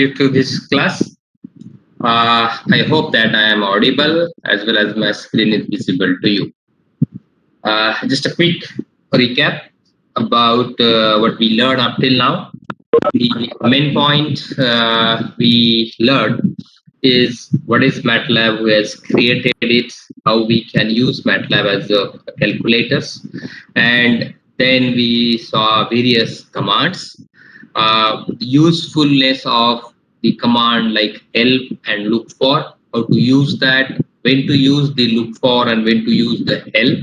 you to this class. I hope that I am audible as well as my screen is visible to you. Just a quick recap about what we learned up till now. The main point we learned is what is MATLAB, who has created it, how we can use MATLAB as a calculators, and then we saw various commands, usefulness of the command like help and look for, how to use that, when to use the look for and when to use the help,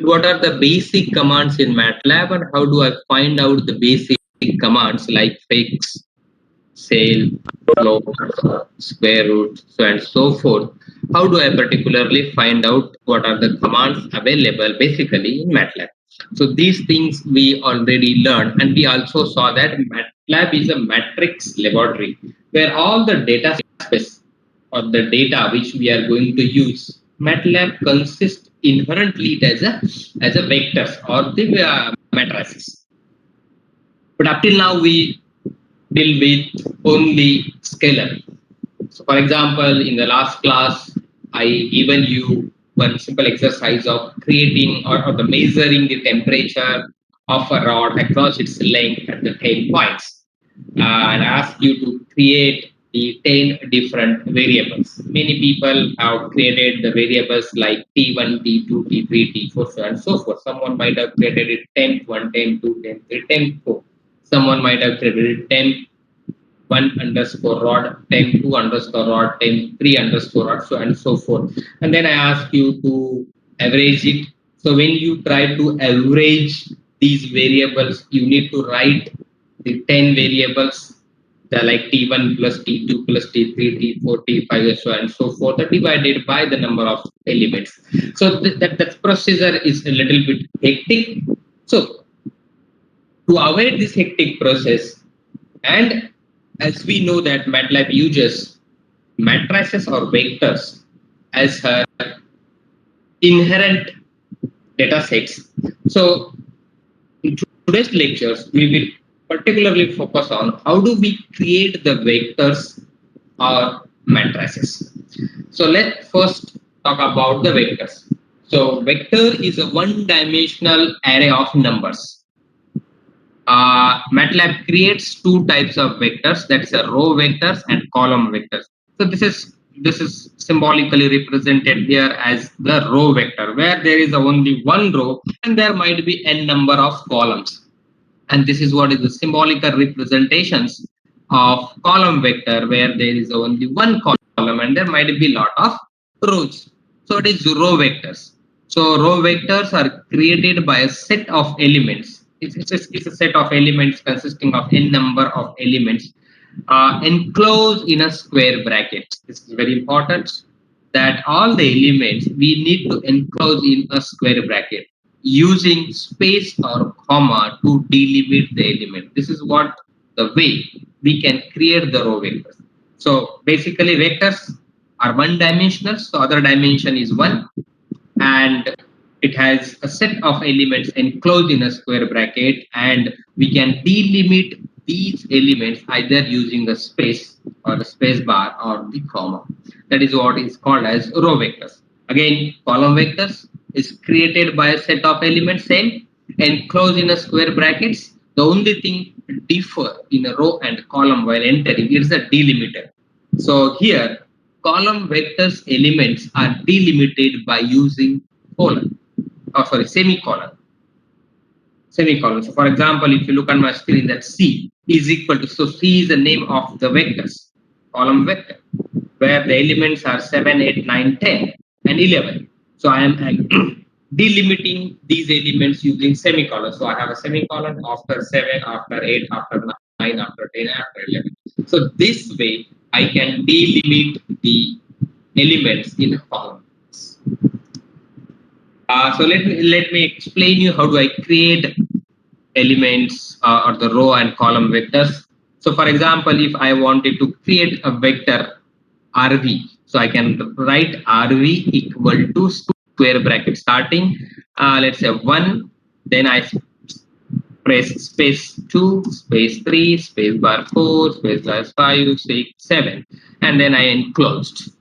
what are the basic commands in MATLAB, and how do I find out the basic commands like fix, sale, float, square root, so and so forth. How do I particularly find out what are the commands available basically in MATLAB? So these things we already learned, and we also saw that MATLAB is a matrix laboratory where all the data space or the data which we are going to use, MATLAB consists inherently as a vectors or the matrices. But up till now we deal with only scalar. So for example, in the last class, I given you one simple exercise of creating or the measuring the temperature of a rod across its length at the 10 points. And ask you to create the 10 different variables. Many people have created the variables like T1, T2, T3, T4, so and so forth. Someone might have created it temp 1, temp 2, temp 3, temp 4. Someone might have created it temp 1 underscore rod, temp 2 underscore rod, temp 3 underscore rod, so and so forth. And then I ask you to average it. So when you try to average these variables, you need to write the 10 variables, the like T1 plus T2 plus T3, T4, T5, so and so forth, divided by the number of elements. So that procedure is a little bit hectic. So to avoid this hectic process, and as we know that MATLAB uses matrices or vectors as her inherent data sets. So in today's lectures, we will particularly focus on how do we create the vectors or matrices. So let's first talk about the vectors. So vector is a one-dimensional array of numbers. MATLAB creates two types of vectors, that's a row vectors and column vectors. So this is symbolically represented here as the row vector, where there is only one row and there might be n number of columns. And this is what is the symbolical representations of column vector, where there is only one column and there might be lot of rows. So it is row vectors. So row vectors are created by a set of elements. It's a set of elements consisting of n number of elements enclosed in a square bracket. This is very important, that all the elements we need to enclose in a square bracket using space or comma to delimit the element. This is what the way we can create the row vectors. So basically vectors are one dimensional, so other dimension is one, and it has a set of elements enclosed in a square bracket, and we can delimit these elements either using a space or the space bar or the comma. That is what is called as row vectors. Again, column vectors is created by a set of elements, same, enclosed in a square brackets. The only thing differ in a row and column while entering is the delimiter. So here column vectors elements are delimited by using colon, semicolon. Semicolon. So for example, if you look on my screen, that C is equal to, so C is the name of the vectors, column vector, where the elements are 7, 8, 9, 10, and 11. So I am delimiting these elements using semicolon. So I have a semicolon after 7, after 8, after 9, after 10, after 11. So this way I can delimit the elements in a column. So let me explain you how do I create elements or the row and column vectors. So for example, if I wanted to create a vector RV, so I can write RV equal to square bracket starting, let's say 1, then I press space 2, space 3, space bar 4, space bar 5, 6, 7, and then I enclosed.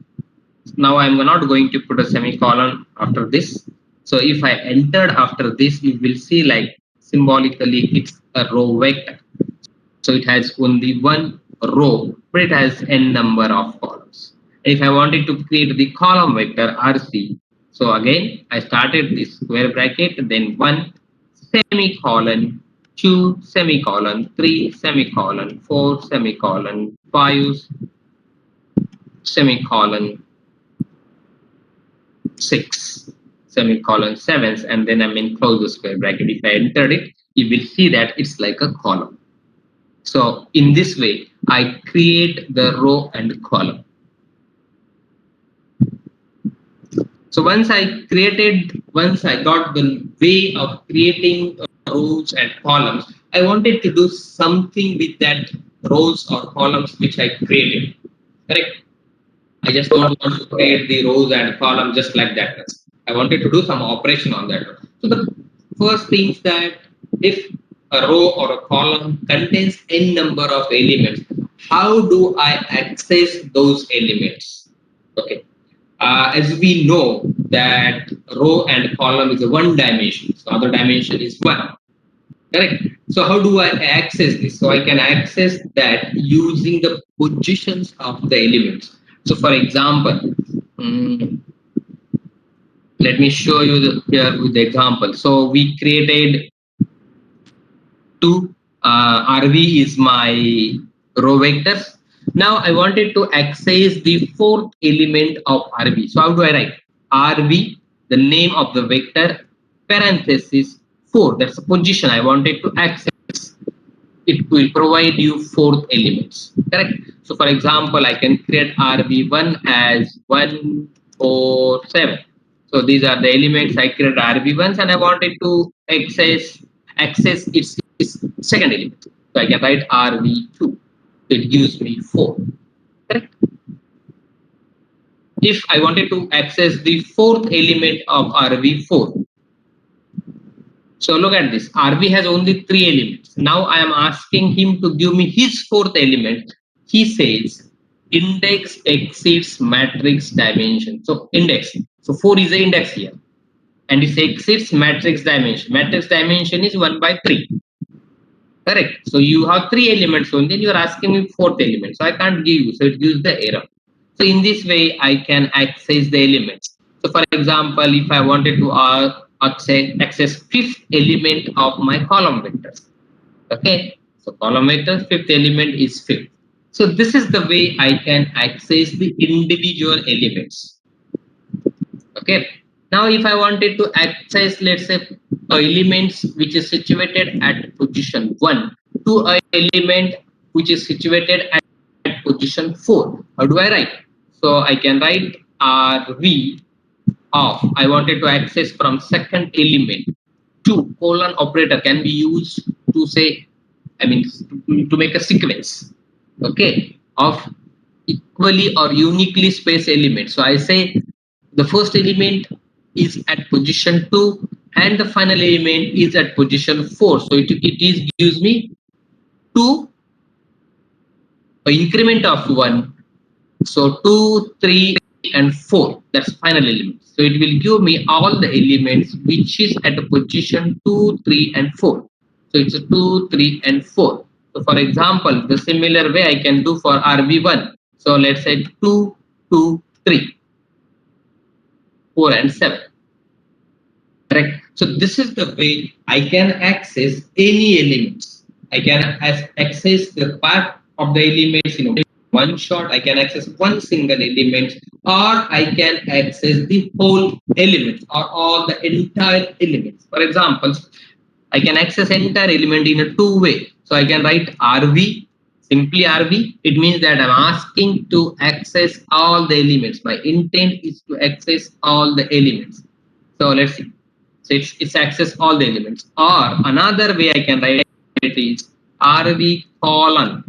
Now I'm not going to put a semicolon after this. So if I entered after this, you will see like symbolically it's a row vector. So it has only one row, but it has n number of columns. If I wanted to create the column vector RC, so again I started this square bracket, then 1 semicolon 2 semicolon 3 semicolon 4 semicolon 5 semicolon 6 semicolon 7, and then I'm in close the square bracket. If I entered it, you will see that it's like a column. So in this way, I create the row and column. So once I got the way of creating rows and columns, I wanted to do something with that rows or columns which I created. Correct? I just don't want to create the rows and columns just like that. I wanted to do some operation on that. So the first thing is that if a row or a column contains n number of elements, how do I access those elements? Okay. As we know that row and column is a one dimension, so other dimension is one. Correct. So how do I access this? So I can access that using the positions of the elements. So for example, let me show you here with the example. So we created two. RV is my row vectors. Now I wanted to access the fourth element of RV. So how do I write? RV, the name of the vector, parenthesis 4. That's the position I wanted to access. It will provide you fourth elements. Correct. So for example, I can create RV1 as 1, 4, 7. So these are the elements I created RV1s, and I wanted to access its second element. So I can write RV2. It gives me 4. Correct. If I wanted to access the fourth element of RV4, so look at this. RV has only 3 elements. Now I am asking him to give me his fourth element. He says index exceeds matrix dimension. So index. So 4 is the index here. And it exceeds matrix dimension. Matrix dimension is 1 by 3. Correct. So you have 3 elements only, and you are asking me fourth element. So I can't give you. So it gives the error. So in this way, I can access the elements. So for example, if I wanted to access fifth element of my column vectors. Okay. So column vector, fifth element is fifth. So this is the way I can access the individual elements. Okay. Now if I wanted to access, let's say, elements which is situated at position 1 to a element which is situated at position 4, how do I write? So I can write RV of, I wanted to access from second element to colon operator can be used to say, I mean, to make a sequence, okay, of equally or uniquely spaced elements. So I say the first element is at position 2 and the final element is at position 4. So it gives me 2 increment of 1. So 2, 3 and 4, that's final element. So it will give me all the elements which is at a position 2, 3 and 4. So it's a 2, 3 and 4. So for example, the similar way I can do for RV1. So let's say 2, 2, 3, 4 and 7. Correct. So this is the way I can access any elements. I can access the part of the elements in one shot. I can access one single element, or I can access the whole element or all the entire elements. For example, I can access entire element in a two-way. So I can write RV, simply RV. It means that I'm asking to access all the elements. My intent is to access all the elements. So let's see. So it's access all the elements. Or another way I can write it is RV colon.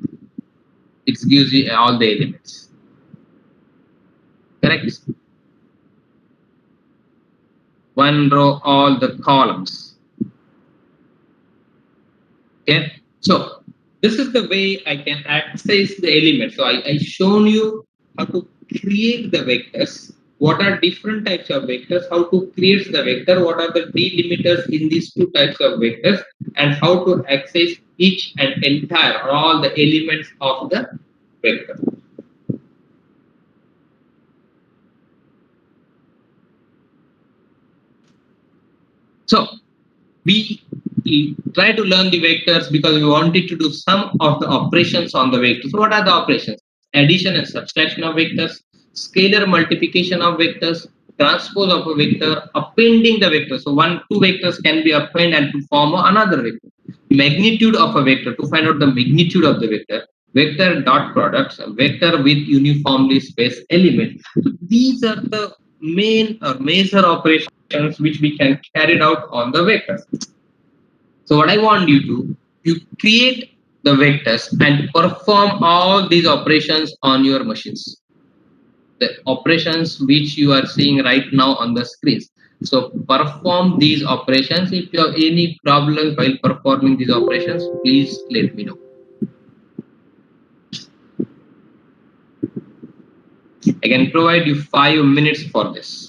It gives you all the elements. Correct? One row, all the columns. Okay, so this is the way I can access the element. So I shown you how to create the vectors. What are different types of vectors? How to create the vector? What are the delimiters in these two types of vectors? And how to access each and entire or all the elements of the vector. So we try to learn the vectors because we wanted to do some of the operations on the vectors. So what are the operations? Addition and subtraction of vectors, scalar multiplication of vectors, transpose of a vector, appending the vector. So two vectors can be appended and to form another vector. Magnitude of a vector, to find out the magnitude of the vector. Vector dot products, a vector with uniformly spaced element. So these are the main or major operations which we can carry out on the vectors. So what I want you to, you create the vectors and perform all these operations on your machines. The operations which you are seeing right now on the screens. So perform these operations. If you have any problems while performing these operations, please let me know. I can provide you 5 minutes for this.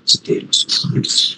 States.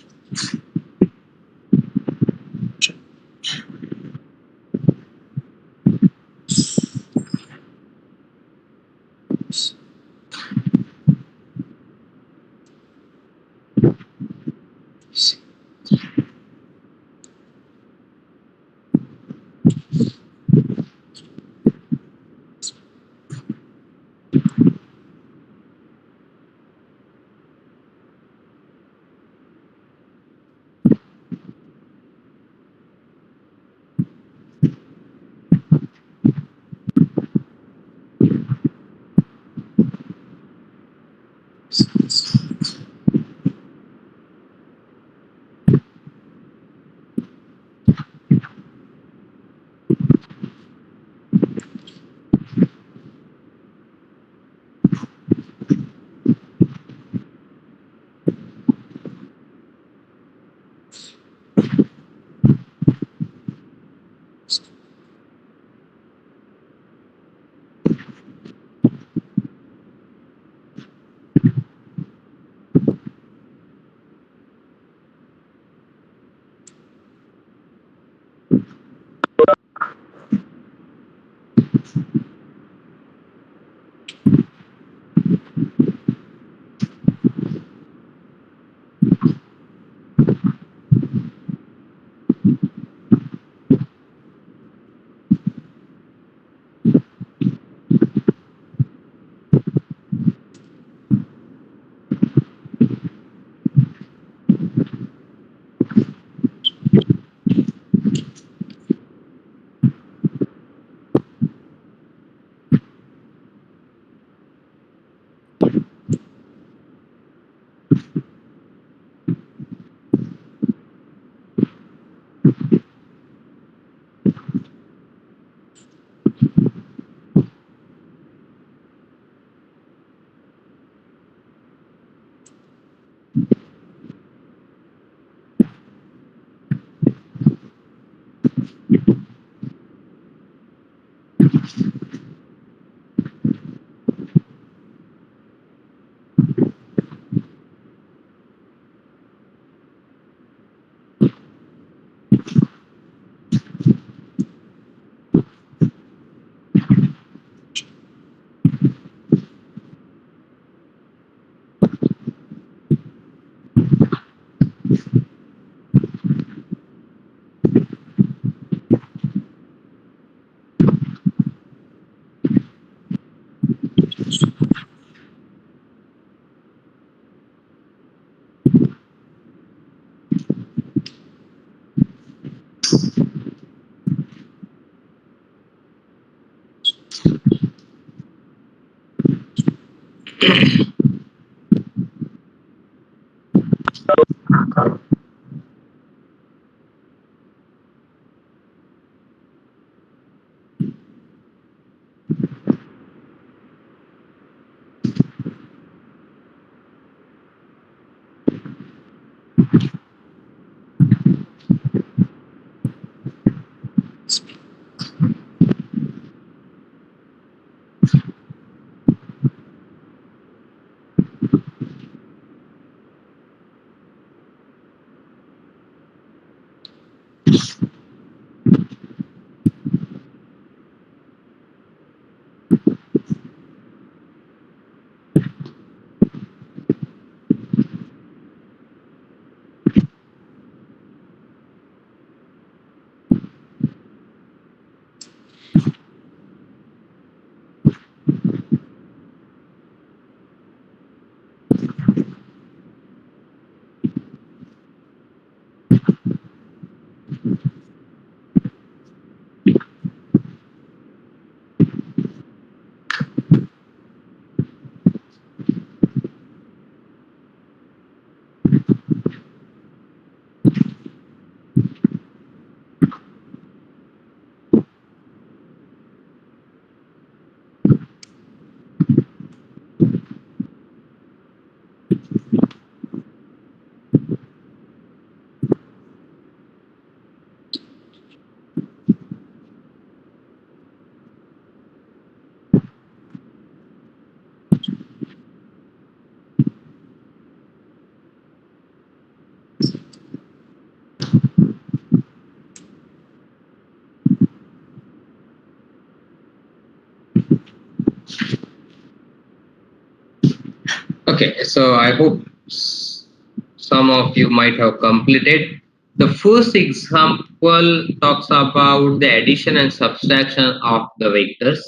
Okay, so I hope some of you might have completed. The first example talks about the addition and subtraction of the vectors.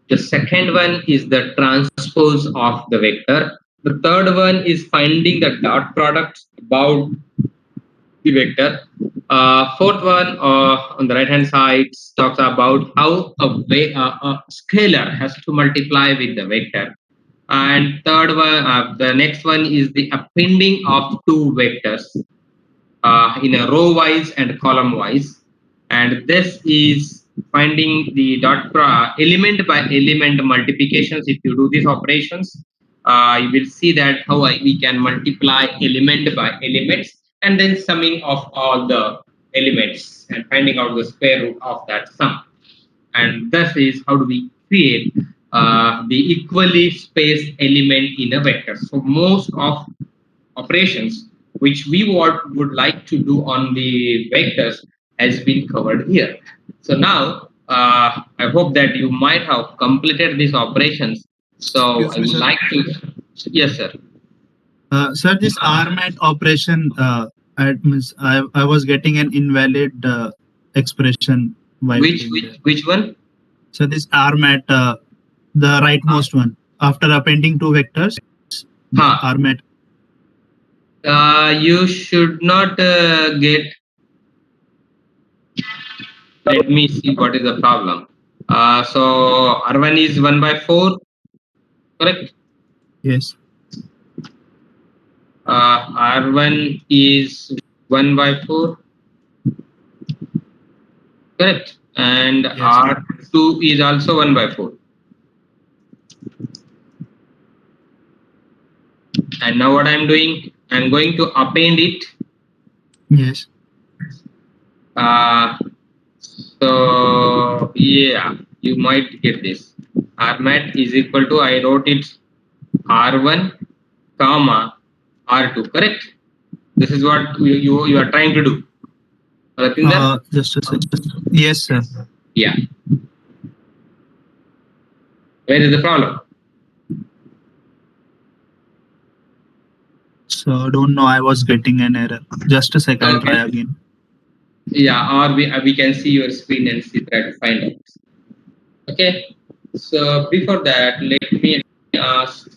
The second one is the transpose of the vector. The third one is finding the dot product about the vector. Fourth one on the right hand side talks about how a scalar has to multiply with the vector. And third one, the next one is the appending of two vectors in a row wise and column wise. And this is finding the element by element multiplications. If you do these operations, you will see that how we can multiply element by elements and then summing of all the elements and finding out the square root of that sum. And this is how do we create the equally spaced element in a vector. So most of operations which we would like to do on the vectors has been covered here. So now I hope that you might have completed these operations. So Excuse I me, would sir. like to, yes, sir. Sir, this RMAT operation, I was getting an invalid expression while Which doing which that. which one? So this RMAT, the rightmost one, after appending two vectors, the Huh. RMAT. You should not get. Let me see what is the problem. So R1 is 1/4, correct? Yes. R1 is 1/4, correct? And Yes. R2 is also 1/4. And now what I'm doing, I'm going to append it. Yes. So yeah, you might get this. RMAT is equal to, I wrote it R1 comma R2, correct? This is what you are trying to do. Ratinder? Just a second. Yes, sir. Yeah. Where is the problem? So don't know. I was getting an error. Just a second. I'll Okay. try again. Yeah, or we can see your screen and see, try to find out. Okay. So before that, let me ask.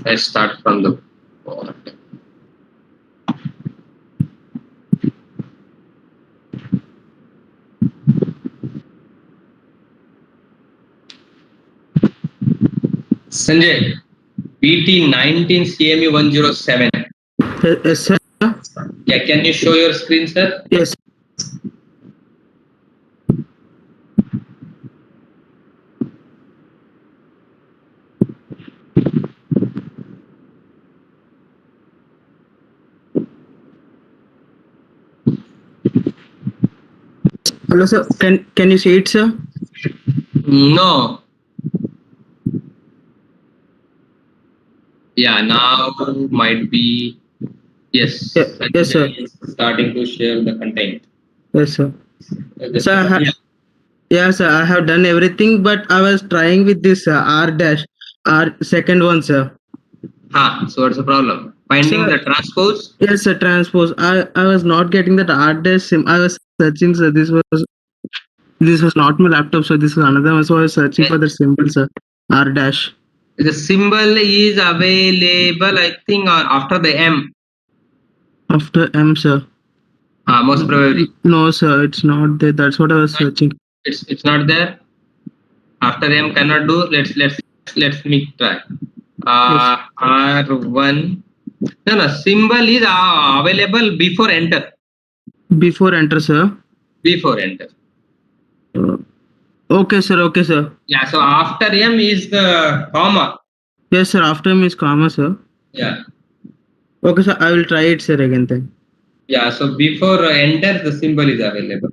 Let's start from the board. Sanjay, BT19 CME 107. Yes, sir. Yeah, can you show your screen, sir? Yes. Hello, sir. Can you see it, sir? No. Yeah, now might be. Yes. Yes, sir. Sanjay is starting to share the content. Yes, sir. Just Sir, yeah. yeah, sir. I have done everything, but I was trying with this R dash, R second one, sir. So what's the problem? Finding Sir, the transpose? yes, sir. Transpose. I was not getting that R dash sim. I was searching, sir. This was not my laptop, so this was another one. So I was searching for the symbol, sir. R dash. The symbol is available, I think, after the M. After M, sir. Most probably. No, sir. It's not there. That's what I was searching. It's not there. After M cannot do. Let's me try. Yes. R1. No. Symbol is available before enter. Before enter, sir. Before enter. Uh, okay, sir. Okay, sir. Yeah. So after M is the comma. Yes, sir. After M is comma, sir. Yeah. Okay, sir. I will try it, sir, again then. Yeah. So before enter, the symbol is available.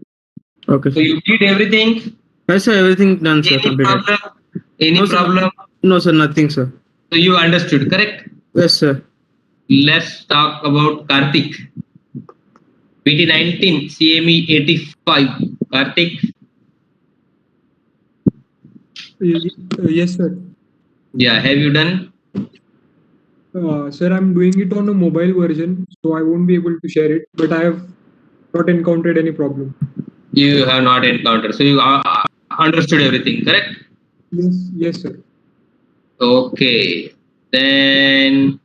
Okay. So you did everything. Yes, sir. Everything done, sir. Any Completed. problem? Any No, sir. problem? No, sir. Nothing, sir. So you understood, correct? Yes, sir. Let's talk about Karthik. BT19 CME 85. Karthik. Yes, sir. Yeah, have you done? Sir, I'm doing it on a mobile version, so I won't be able to share it, but I have not encountered any problem. You have not encountered. So you understood everything, correct? Yes, sir. Okay. Then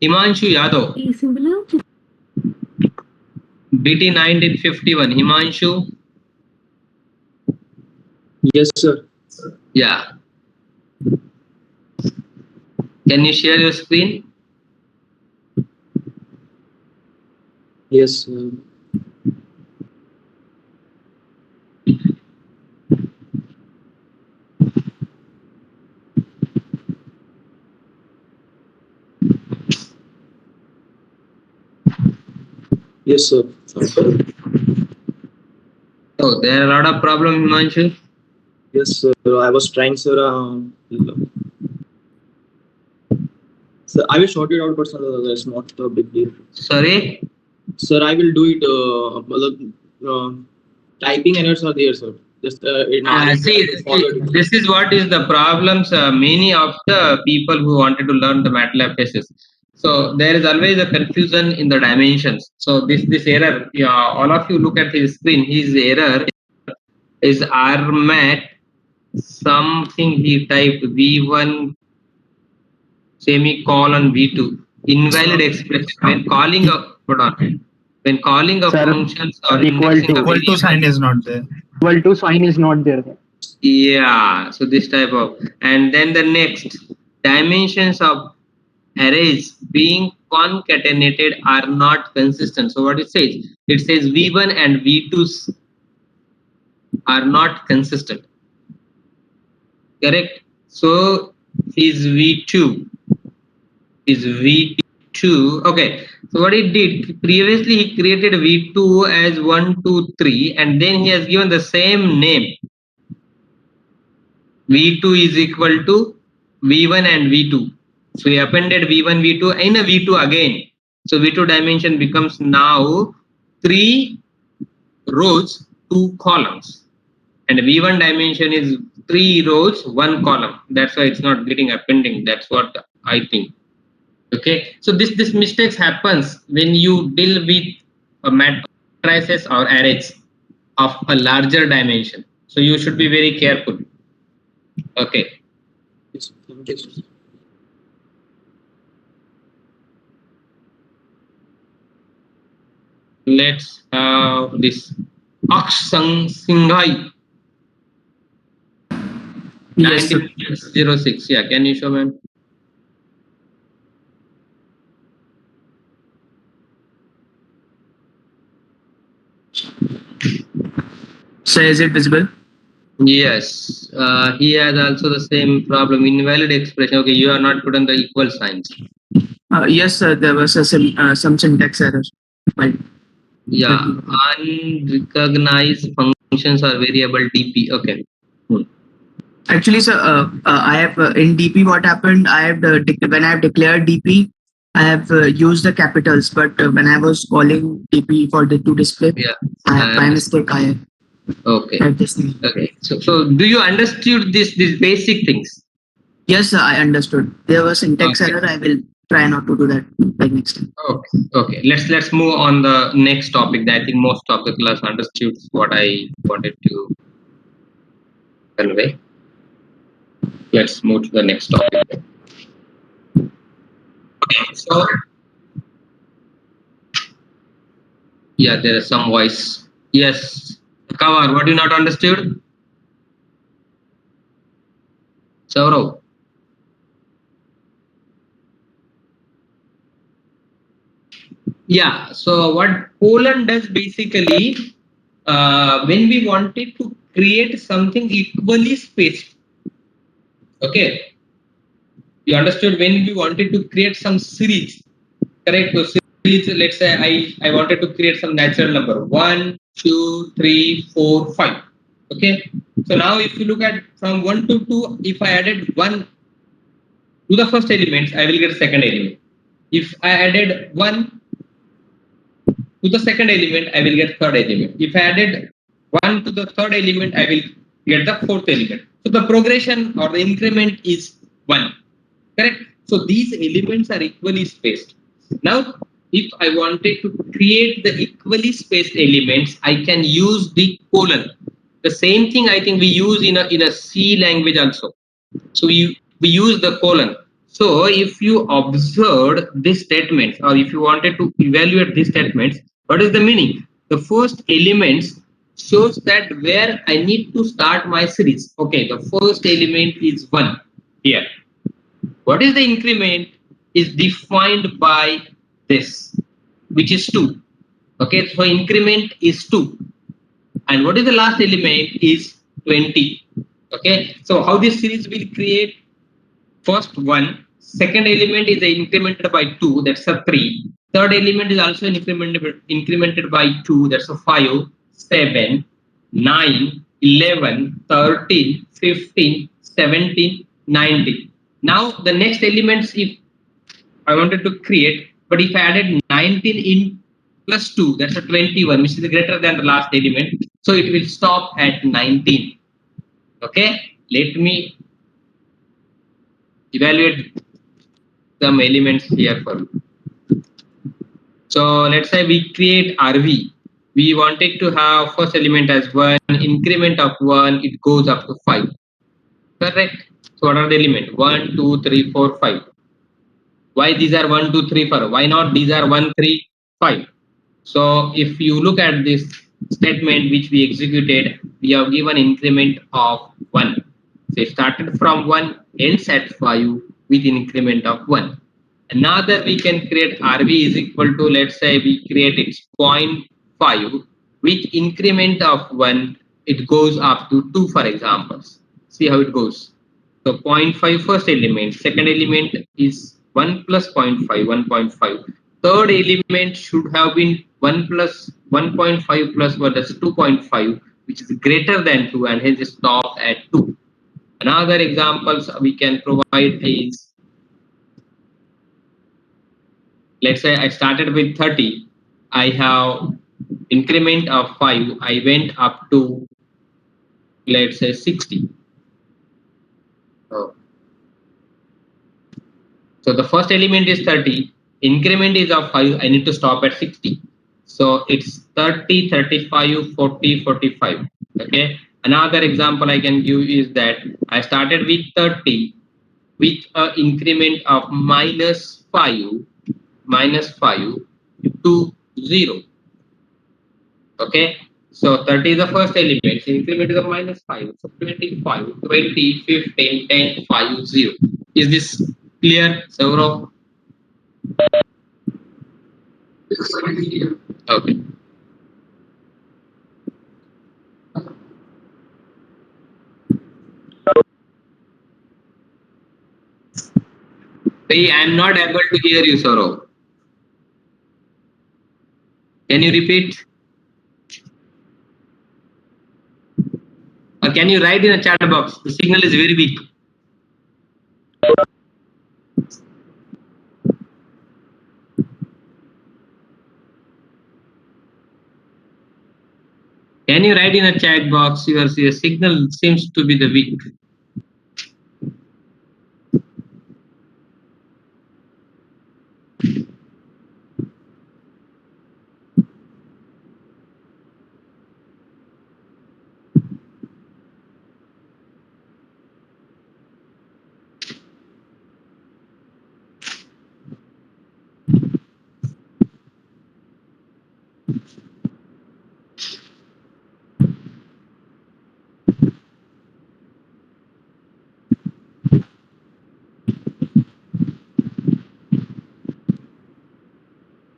Himanshu Yadav. BT 1951. Himanshu. Yes, sir. Yeah. Can you share your screen? Yes. Yes, sir. Oh, there are a lot of problems, Himanshu. Yes, sir. I was trying, sir. Sir, I will sort it out, but sir, that's not a big deal. Sorry. Sir, I will do it. Typing errors are there, sir. Just in RE, I See, will forward it. this is what is the problems. Many of the people who wanted to learn the MATLAB faces. So there is always a confusion in the dimensions. So this error, yeah, all of you look at his screen. His error is RMAT something he typed V1 semicolon V2 invalid expression when calling a hold on. When calling a Sir, functions or equal indexing a to Equal to sign is not there. equal to sign is not there. yeah, so this type of, and then the next dimensions of arrays being concatenated are not consistent. So what it says V1 and V2s are not consistent, correct? So is V2 is V2 okay. So what he did previously, he created V2 as 1 2 3 and then he has given the same name. V2 is equal to V1 and V2. So we appended V1, V2 in a V2 again. So V2 dimension becomes now 3 rows, 2 columns. And V1 dimension is 3 rows, 1 column. That's why it's not getting appending. That's what I think. Okay. So this mistakes happens when you deal with matrices or arrays of a larger dimension. So you should be very careful. Okay. Yes, thank you, sir. Let's have this Akshang Singhai Yes, sir. 9606. Yeah, can you show, man? So is it visible? Yes, he has also the same problem. Invalid expression. Okay, you are not put on the equal signs. Yes, sir. There was some syntax error. Right. Yeah, unrecognized functions or variable DP. Okay. Actually, sir, I have in DP what happened. I have when I have declared DP, I have used the capitals, but when I was calling DP for the to display, Yeah. by mistake I Okay. have this thing. Okay. So do you understood these basic things? Yes, sir, I understood. There was syntax Okay. error. I will try not to do that by next time. Okay. Okay. Let's move on the next topic. I think most of the class understood what I wanted to convey. Let's move to the next topic. Okay. So yeah, there is some voice. Yes. Kavar, what you not understood? Saurav. Yeah, so what Poland does basically, when we wanted to create something equally spaced, okay, you understood when we wanted to create some series, correct? So series, let's say I wanted to create some natural number 1, 2, 3, 4, 5, okay. So now if you look at from 1 to 2, if I added 1 to the first element, I will get second element. If I added 1 to the second element, I will get third element. If I added 1 to the third element, I will get the fourth element. So the progression or the increment is 1. Correct? So these elements are equally spaced. Now, if I wanted to create the equally spaced elements, I can use the colon. The same thing I think we use in a C language also. So we use the colon. So if you observed this statement, or if you wanted to evaluate these statements, what is the meaning? The first elements shows that where I need to start my series. Okay, the first element is 1 here. What is the increment is defined by this, which is 2. Okay, so increment is 2. And what is the last element is 20. Okay, so how this series will create? First one, second element is incremented by 2, that's a 3. Third element is also incremented by 2, that's a 5, 7, 9, 11, 13, 15, 17, 19. Now the next elements, if I wanted to create, but if I added 19 in plus 2, that's a 21, which is greater than the last element. So it will stop at 19. Okay, let me evaluate some elements here for you. So let's say we create RV. We wanted to have first element as 1, increment of 1, it goes up to 5. Correct. So what are the elements? 1, 2, 3, 4, 5. Why these are 1, 2, 3, 4? Why not these are 1, 3, 5? So if you look at this statement which we executed, we have given increment of 1. So it started from 1, ends at 5 with increment of 1. Another we can create RV is equal to, let's say we create it 0.5 with increment of 1, it goes up to 2 for examples. See how it goes. So 0.5 first element, second element is 1 plus 0.5, 1.5. Third element should have been 1 plus 1.5 plus 1, that's 2.5, which is greater than 2 and hence stop at 2. Another examples we can provide is, let's say I started with 30, I have increment of 5, I went up to, let's say 60. So the first element is 30, increment is of 5, I need to stop at 60. So it's 30, 35, 40, 45. Okay. Another example I can give is that I started with 30 with an increment of minus 5 to 0. Okay. So 30 is the first element, so increment is of minus 5. So 25, 20, 15, 10, 5, 0. Is this clear, Saurav? Okay. See, I am not able to hear you, Saurav. Can you repeat? Or can you write in a chat box? The signal is very weak. Can you write in a chat box? Your signal seems to be the weak.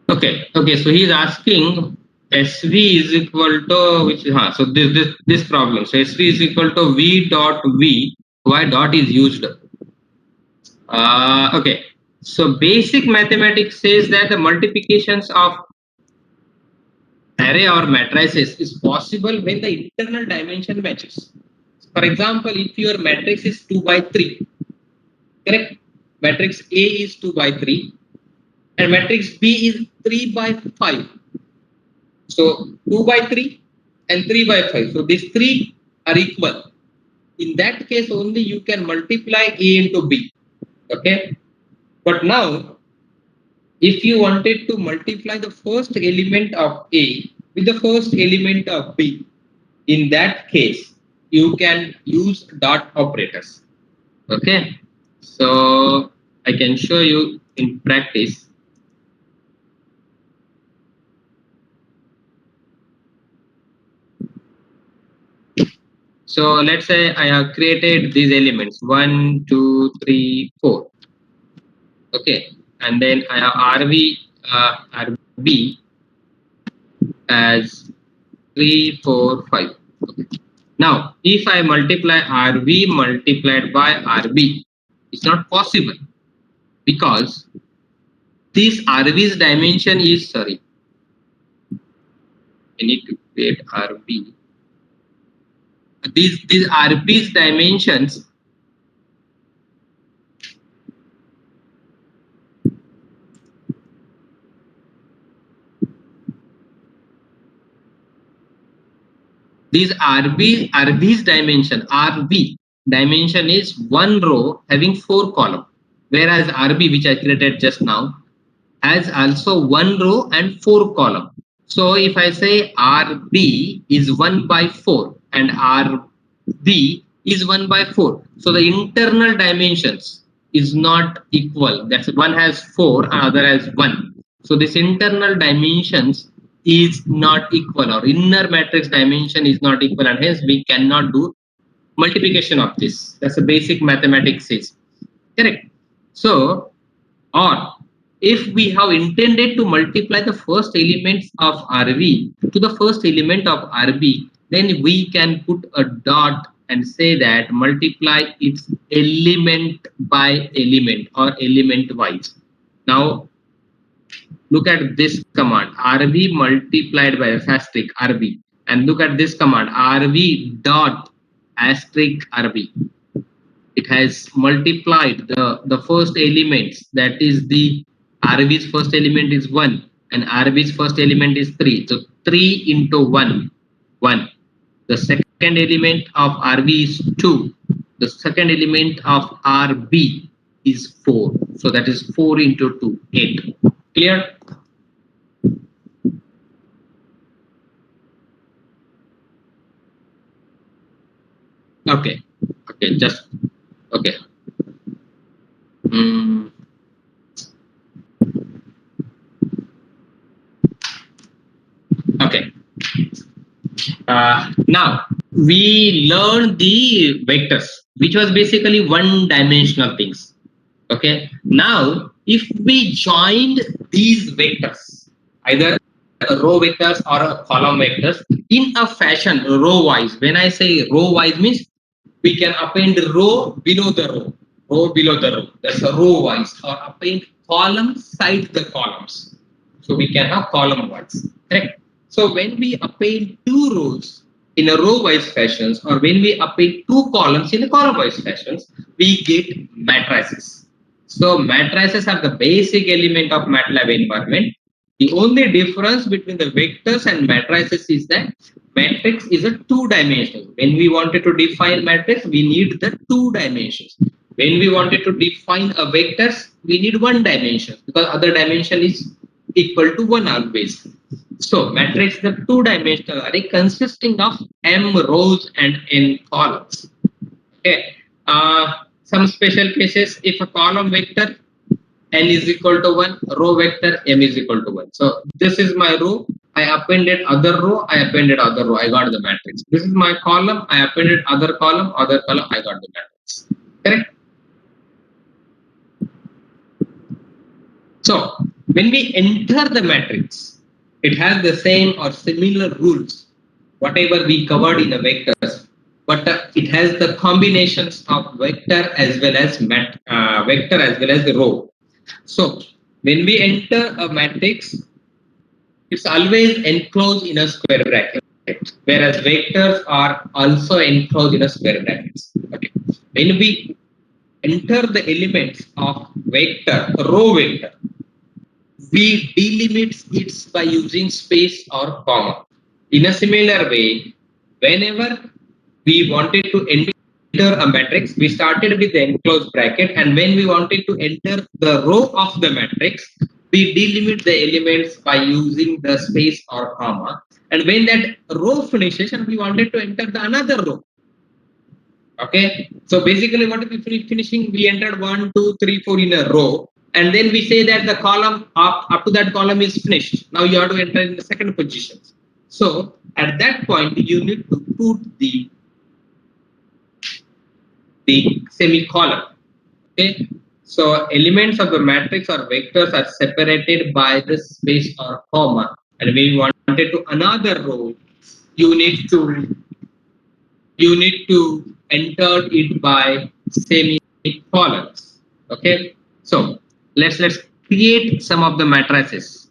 Okay, okay. So he's asking SV is equal to which? So this problem. So SV is equal to V dot V. Why dot is used? Okay. So basic mathematics says that the multiplications of array or matrices is possible when the internal dimension matches. For example, if your matrix is 2 by 3, correct? Matrix A is 2 by 3 and matrix B is 3 by 5. So 2 by 3 and 3 by 5. So these three are equal. In that case only you can multiply A into B. Okay. But now if you wanted to multiply the first element of A with the first element of B, in that case you can use dot operators. Okay. So I can show you in practice. So let's say I have created these elements 1, 2, 3, 4. Okay, and then I have RB as 3, 4, 5. Okay. Now, if I multiply RB multiplied by RB, it's not possible because this RB's dimension is, sorry, I need to create RB. these RB's dimensions these RB's dimension is one row having 4 columns, whereas RB, which I created just now, has also one row and 4 column. So if I say RB is 1 by 4 and RB is 1 by 4, so the internal dimensions is not equal. That's one has 4 and other has 1. So this internal dimensions is not equal, or inner matrix dimension is not equal, and hence we cannot do multiplication of this. That's a basic mathematics is correct. So, or if we have intended to multiply the first elements of RV to the first element of RB, then we can put a dot and say that multiply its element by element or element wise. Now look at this command RV multiplied by asterisk RB, and look at this command RV dot asterisk RB. It has multiplied the first elements, that is the RB's first element is 1 and RB's first element is 3. So 3 into 1, 1. The second element of RB is 2. The second element of RB is 4. So that is 4 into 2, 8. Clear? Okay. Okay, just okay. Okay. Now we learned the vectors, which was basically one-dimensional things. Okay. Now, if we joined these vectors, either row vectors or a column vectors, in a fashion row-wise. When I say row-wise means we can append row below the row below the row. That's a row-wise, or append columns side the columns. So we can have column-wise. Correct. So when we append 2 rows in a row-wise fashions, or when we append 2 columns in a column-wise fashions, we get matrices. So matrices are the basic element of MATLAB environment. The only difference between the vectors and matrices is that matrix is a 2-dimensional. When we wanted to define matrix, we need the 2 dimensions. When we wanted to define a vectors, we need 1 dimension, because other dimension is equal to 1 always. So matrix is the 2-dimensional array consisting of m rows and n columns. Okay. Some special cases, if a column vector n is equal to 1, row vector m is equal to 1. So this is my row, I appended other row, I appended other row, I got the matrix. This is my column, I appended other column, I got the matrix. Correct? So when we enter the matrix, it has the same or similar rules, whatever we covered in the vectors, but it has the combinations of vector as well as the row. So when we enter a matrix, it's always enclosed in a square bracket, whereas vectors are also enclosed in a square brackets. Okay. When we enter the elements of row vector, we delimit it by using space or comma. In a similar way, whenever we wanted to enter a matrix, we started with the enclosed bracket, and when we wanted to enter the row of the matrix, we delimit the elements by using the space or comma. And when that row finishes and we wanted to enter the another row, okay, so basically what is we finishing? We entered 1, 2, 3, 4 in a row, and then we say that the column up to that column is finished. Now you have to enter in the second position. So at that point you need to put the semicolon. Okay, so elements of the matrix or vectors are separated by the space or comma, and when you wanted to another row, you need to enter it by semicolons. Okay, so let's create some of the matrices.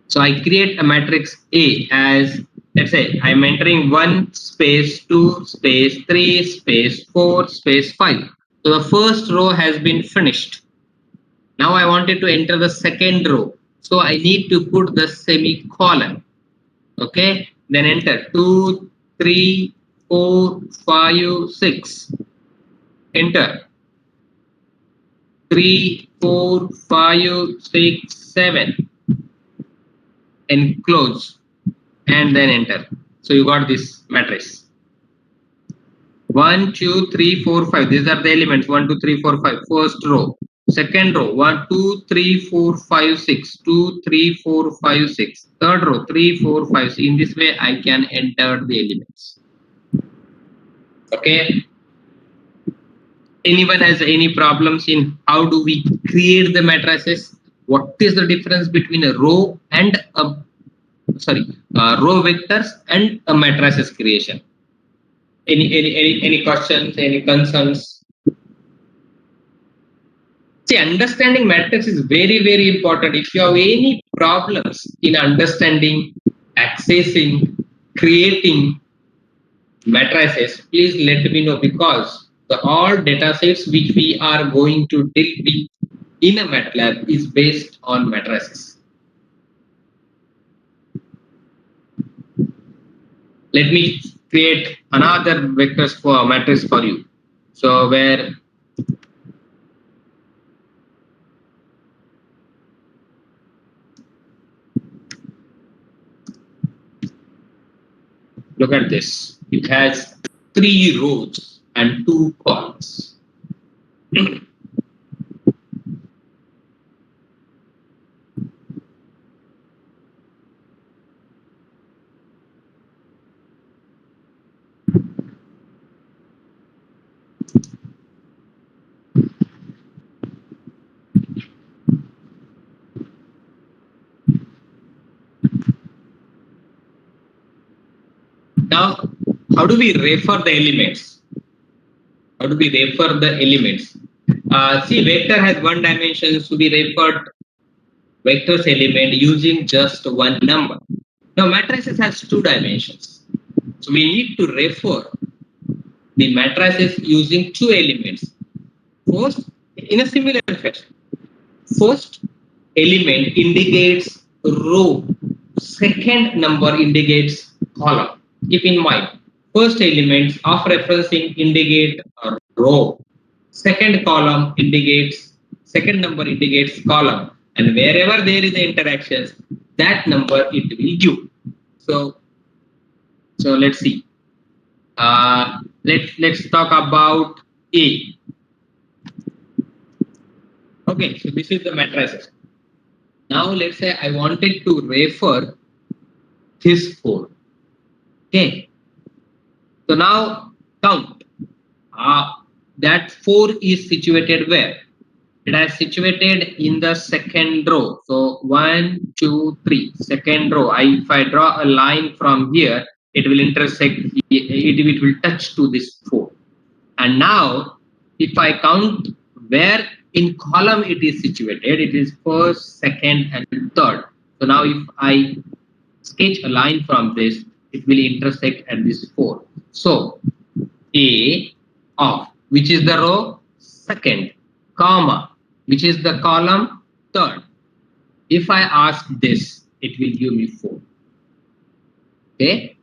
So I create a matrix A as, let's say I'm entering 1 space 2 space 3 space 4 space 5. So the first row has been finished. Now I wanted to enter the second row. So I need to put the semicolon. Okay, then enter 2, 3, 4, 5, 6. Enter 3, 4, 5, 6, 7. And close and then enter. So you got this matrix. 1, 2, 3, 4, 5. These are the elements 1, 2, 3, 4, 5. First row. Second row 1, 2, 3, 4, 5, 6. 2, 3, 4, 5, 6. Third row 3, 4, 5. So in this way I can enter the elements. Okay. Anyone has any problems in how do we create the matrices? What is the difference between a row and a row vectors and a matrices creation? Any questions, any concerns? See, understanding matrix is very important. If you have any problems in understanding, accessing, creating matrices, please let me know, because all data sets which we are going to deal with in a MATLAB is based on matrices. Let me create another vectors for matrix for you. So where look at this. It has 3 rows and 2 columns. Now, how do we refer the elements? How do we refer the elements? See, vector has 1 dimension, so we referred vectors element using just 1 number. Now, matrices has 2 dimensions. So we need to refer the matrices using 2 elements. First, in a similar fashion. First element indicates row, second number indicates column. Keep in mind, first elements of referencing indicate a row, second number indicates column, and wherever there is interactions, that number it will give. So let's see. Let's talk about A. Okay, so this is the matrices. Now let's say I wanted to refer this 4. Okay. So now count. That 4 is situated where? It is situated in the second row. So 1, 2, 3. Second row. If I draw a line from here, it will intersect. It will touch to this 4. And now, if I count where in column it is situated, it is first, second, and third. So now, if I sketch a line from this, it will intersect at this 4. So A of which is the row, second, comma, which is the column, third. If I ask this, it will give me 4. Okay.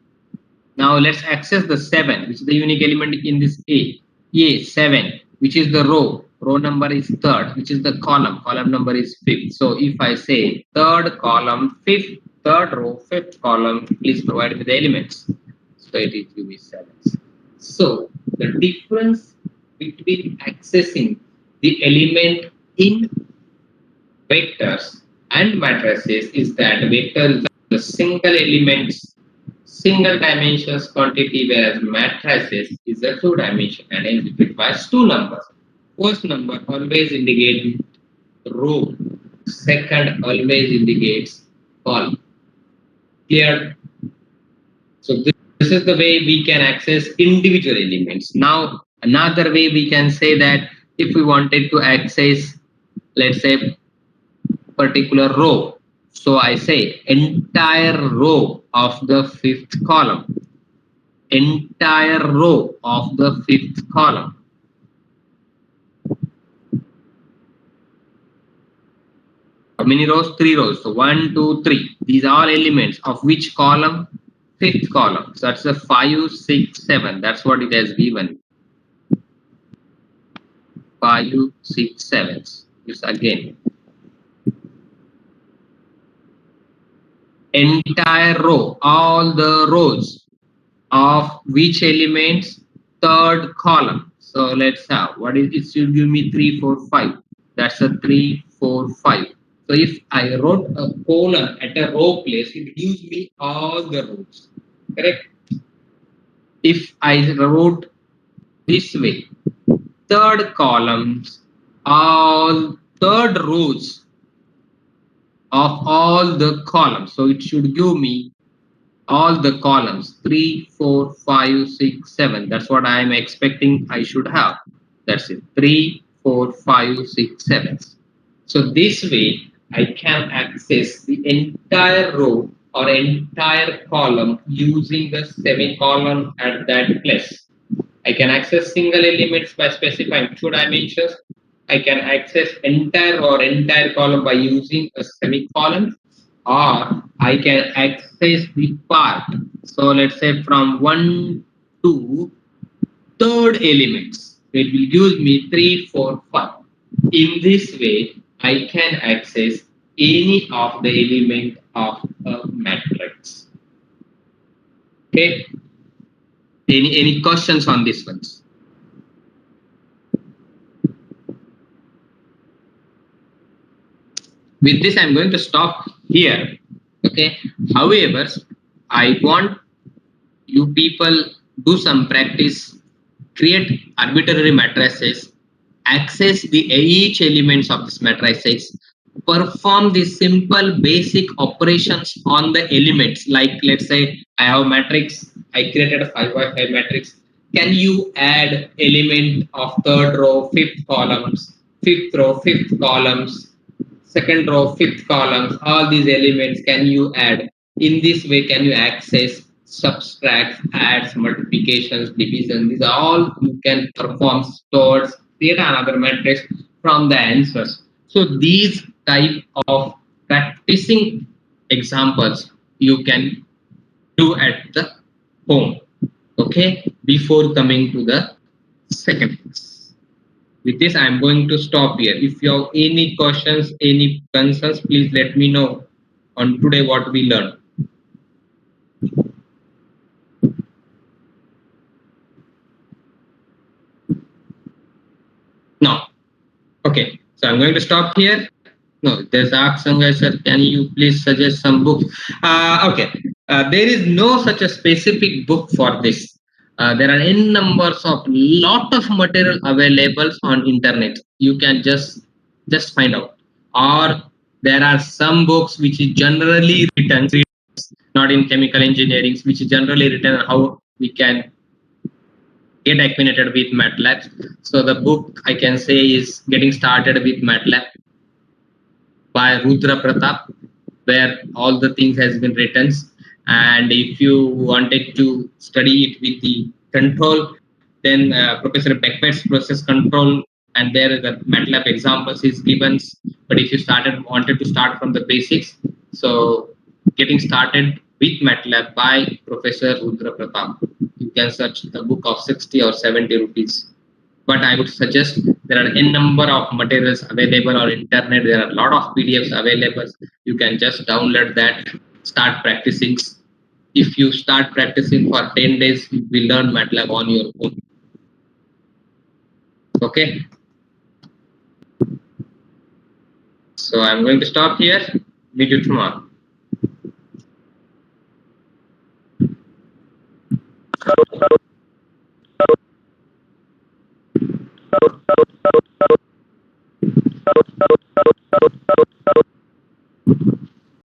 Now let's access the 7, which is the unique element in this A. A 7, which is the row number is third, which is the column number is 5th. So if I say third column, 5th, third row, 5th column, please provide me the elements. So it is give me 7. So the difference between accessing the element in vectors and matrices is that vector is a single elements, single dimensions quantity, whereas matrices is a 2 dimension and hence it requires 2 numbers. First number always indicates row, second always indicates column. Clear? So this is the way we can access individual elements. Now another way we can say that if we wanted to access, let's say, particular row. So I say entire row of the fifth column. Entire row of the fifth column. How many rows? 3 rows. So 1, 2, 3. These are elements of which column? Fifth column. So that's the 5, 6, 7. That's what it has given. 5, 6, 7. This again. Entire row, all the rows of which elements? Third column. So let's have what is it? Should give me 3, 4, 5. That's a 3, 4, 5. So if I wrote a column at a row place, it gives me all the rows. Correct? If I wrote this way, third columns, all third rows of all the columns. So it should give me all the columns 3, 4, 5, 6, 7. That's what I am expecting I should have. That's it. 3, 4, 5, 6, 7. So this way I can access the entire row or entire column using the semicolon at that place. I can access single elements by specifying two dimensions. I can access entire or entire column by using a semicolon, or I can access the part. So let's say from 1 to third elements. It will give me 3, 4, 5. In this way, I can access any of the element of a matrix. Okay. Any questions on this ones? With this, I'm going to stop here. Okay. However, I want you people do some practice, create arbitrary matrices, access the each elements of this matrices, perform the simple basic operations on the elements. Like let's say I have matrix, I created a 5 by 5 matrix. Can you add element of third row, fifth columns, fifth row, fifth columns, second row, fifth columns, all these elements can you add? In this way, can you access, subtract, adds, multiplications, division? These are all you can perform, stores, create another matrix from the answers. So these type of practicing examples you can do at the home, okay, before coming to the second class. With this, I am going to stop here. If you have any questions, any concerns, please let me know on today what we learned. No. Okay. So I'm going to stop here. No, there's ask Sanjay sir, can you please suggest some books? Okay. There is no such a specific book for this. There are n numbers of lot of material available on internet. You can just find out. Or there are some books which is generally written, not in chemical engineering, which is generally written on how we can get acquainted with MATLAB. So the book I can say is Getting Started with MATLAB by Rudra Pratap, where all the things has been written. And if you wanted to study it with the control, then Professor Beckman's process control, and there the MATLAB examples is given. But if you wanted to start from the basics, so Getting Started with MATLAB by Professor Rudra Pratap. You can search the book of 60 or 70 rupees. But I would suggest there are n number of materials available on internet. There are a lot of PDFs available. You can just download that, start practicing. If you start practicing for 10 days, you will learn MATLAB on your own. Okay. So I'm going to stop here. Meet you tomorrow.